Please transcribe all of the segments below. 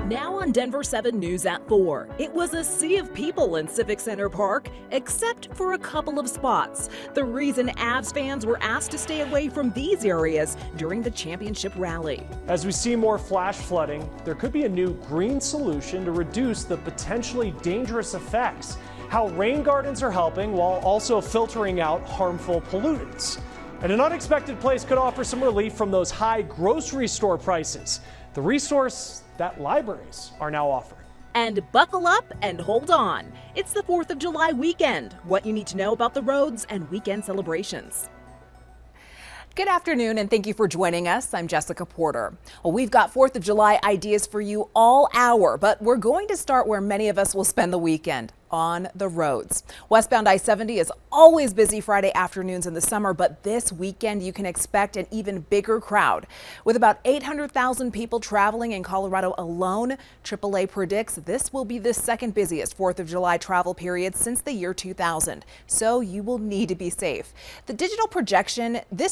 Now on Denver 7 News at 4, it was a sea of people in Civic Center Park, except for a couple of spots. The reason Avs fans were asked to stay away from these areas during the championship rally. As we see more flash flooding, there could be a new green solution to reduce the potentially dangerous effects. How rain gardens are helping while also filtering out harmful pollutants. And an unexpected place could offer some relief from those high grocery store prices. The resource that libraries are now offering. And buckle up and hold on. It's the 4th of July weekend. What you need to know about the roads and weekend celebrations. Good afternoon and thank you for joining us. I'm Jessica Porter. Well, we've got 4th of July ideas for you all hour, but we're going to start where many of us will spend the weekend, on the roads. Westbound I-70 is always busy Friday afternoons in the summer, but this weekend you can expect an even bigger crowd. With about 800,000 people traveling in Colorado alone, AAA predicts this will be the second busiest 4th of July travel period since the year 2000. So you will need to be safe. This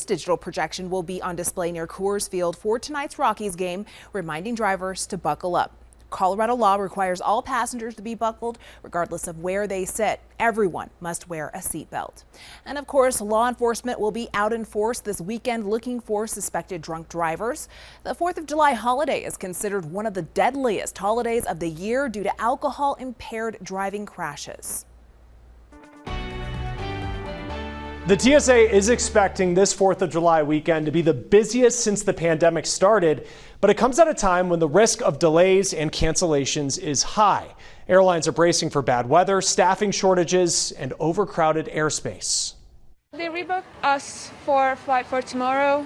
digital projection will be on display near Coors Field for tonight's Rockies game, reminding drivers to buckle up. Colorado law requires all passengers to be buckled regardless of where they sit. Everyone must wear a seatbelt. And of course, law enforcement will be out in force this weekend looking for suspected drunk drivers. The 4th of July holiday is considered one of the deadliest holidays of the year due to alcohol-impaired driving crashes. The TSA is expecting this 4th of July weekend to be the busiest since the pandemic started, but it comes at a time when the risk of delays and cancellations is high. Airlines are bracing for bad weather, staffing shortages, and overcrowded airspace. They rebooked us for a flight for tomorrow,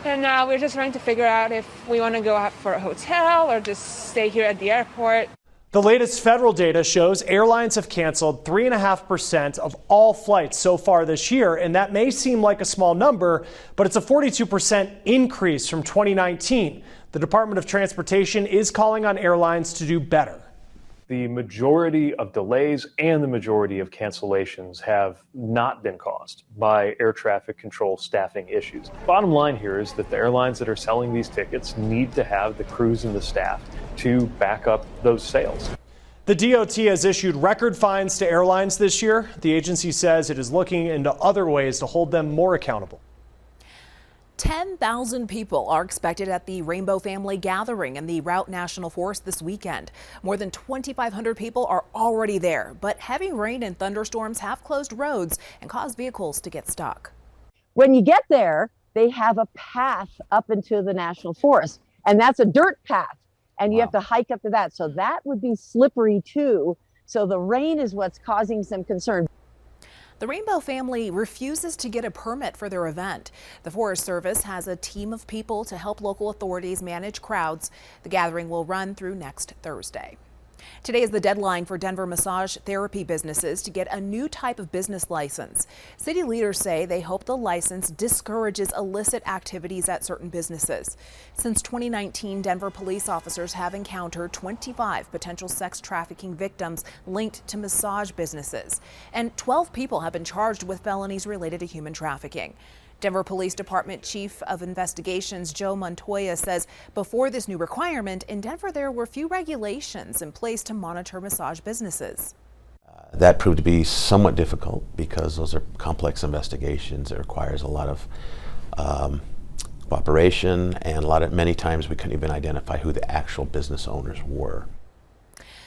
and now we're just trying to figure out if we want to go out for a hotel or just stay here at the airport. The latest federal data shows airlines have canceled 3.5% of all flights so far this year, and that may seem like a small number, but it's a 42% increase from 2019. The Department of Transportation is calling on airlines to do better. The majority of delays and the majority of cancellations have not been caused by air traffic control staffing issues. Bottom line here is that the airlines that are selling these tickets need to have the crews and the staff to back up those sales. The DOT has issued record fines to airlines this year. The agency says it is looking into other ways to hold them more accountable. 10,000 people are expected at the Rainbow Family Gathering in the Route National Forest this weekend. More than 2,500 people are already there, but heavy rain and thunderstorms have closed roads and caused vehicles to get stuck. When you get there, they have a path up into the National Forest, and that's a dirt path, and you have to hike up to that. So that would be slippery too. So the rain is what's causing some concern. The Rainbow Family refuses to get a permit for their event. The Forest Service has a team of people to help local authorities manage crowds. The gathering will run through next Thursday. Today is the deadline for Denver massage therapy businesses to get a new type of business license. City leaders say they hope the license discourages illicit activities at certain businesses. Since 2019, Denver police officers have encountered 25 potential sex trafficking victims linked to massage businesses, and 12 people have been charged with felonies related to human trafficking. Denver Police Department Chief of Investigations Joe Montoya says before this new requirement in Denver, there were few regulations in place to monitor massage businesses. That proved to be somewhat difficult because those are complex investigations. It requires a lot of cooperation, and many times we couldn't even identify who the actual business owners were.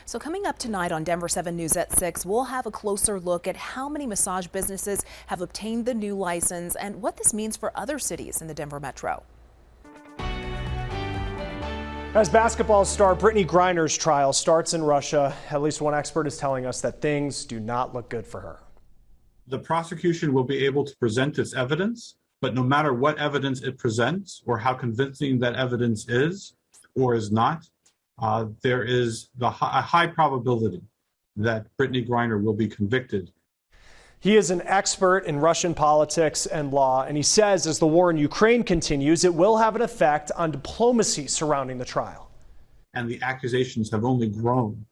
So coming up tonight on Denver 7 News at 6, we'll have a closer look at how many massage businesses have obtained the new license and what this means for other cities in the Denver metro. As basketball star Brittany Griner's trial starts in Russia, at least one expert is telling us that things do not look good for her. The prosecution will be able to present its evidence, but no matter what evidence it presents or how convincing that evidence is or is not, there is a high probability that Brittany Griner will be convicted. He is an expert in Russian politics and law, and he says as the war in Ukraine continues, it will have an effect on diplomacy surrounding the trial. And the accusations have only grown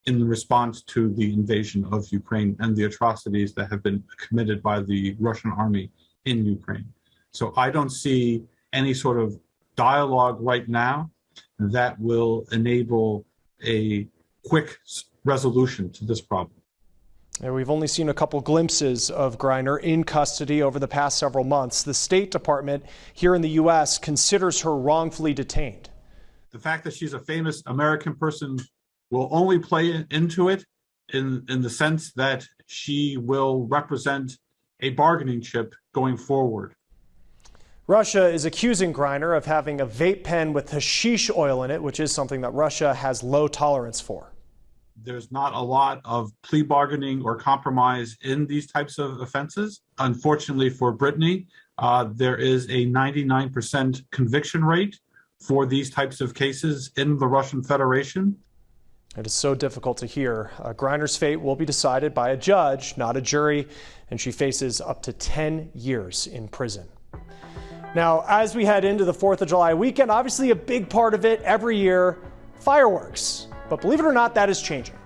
in response to the invasion of Ukraine and the atrocities that have been committed by the Russian army in Ukraine. So I don't see any sort of dialogue right now that will enable a quick resolution to this problem. And we've only seen a couple glimpses of Griner in custody over the past several months. The State Department here in the U.S. considers her wrongfully detained. The fact that she's a famous American person will only play into it in the sense that she will represent a bargaining chip going forward. Russia is accusing Griner of having a vape pen with hashish oil in it, which is something that Russia has low tolerance for. There's not a lot of plea bargaining or compromise in these types of offenses. Unfortunately for Brittany, there is a 99% conviction rate for these types of cases in the Russian Federation. It is so difficult to hear. Griner's fate will be decided by a judge, not a jury, and she faces up to 10 years in prison. Now, as we head into the 4th of July weekend, obviously a big part of it every year, fireworks. But believe it or not, that is changing.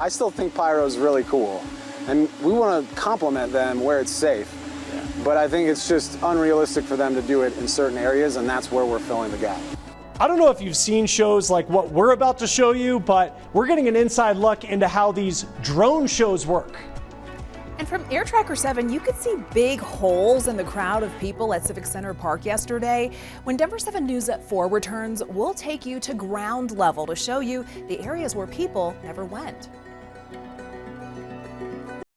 I still think pyro is really cool, and we want to compliment them where it's safe. Yeah. But I think it's just unrealistic for them to do it in certain areas, and that's where we're filling the gap. I don't know if you've seen shows like what we're about to show you, but we're getting an inside look into how these drone shows work. And from Air Tracker 7, you could see big holes in the crowd of people at Civic Center Park yesterday. When Denver 7 News at 4 returns, we'll take you to ground level to show you the areas where people never went.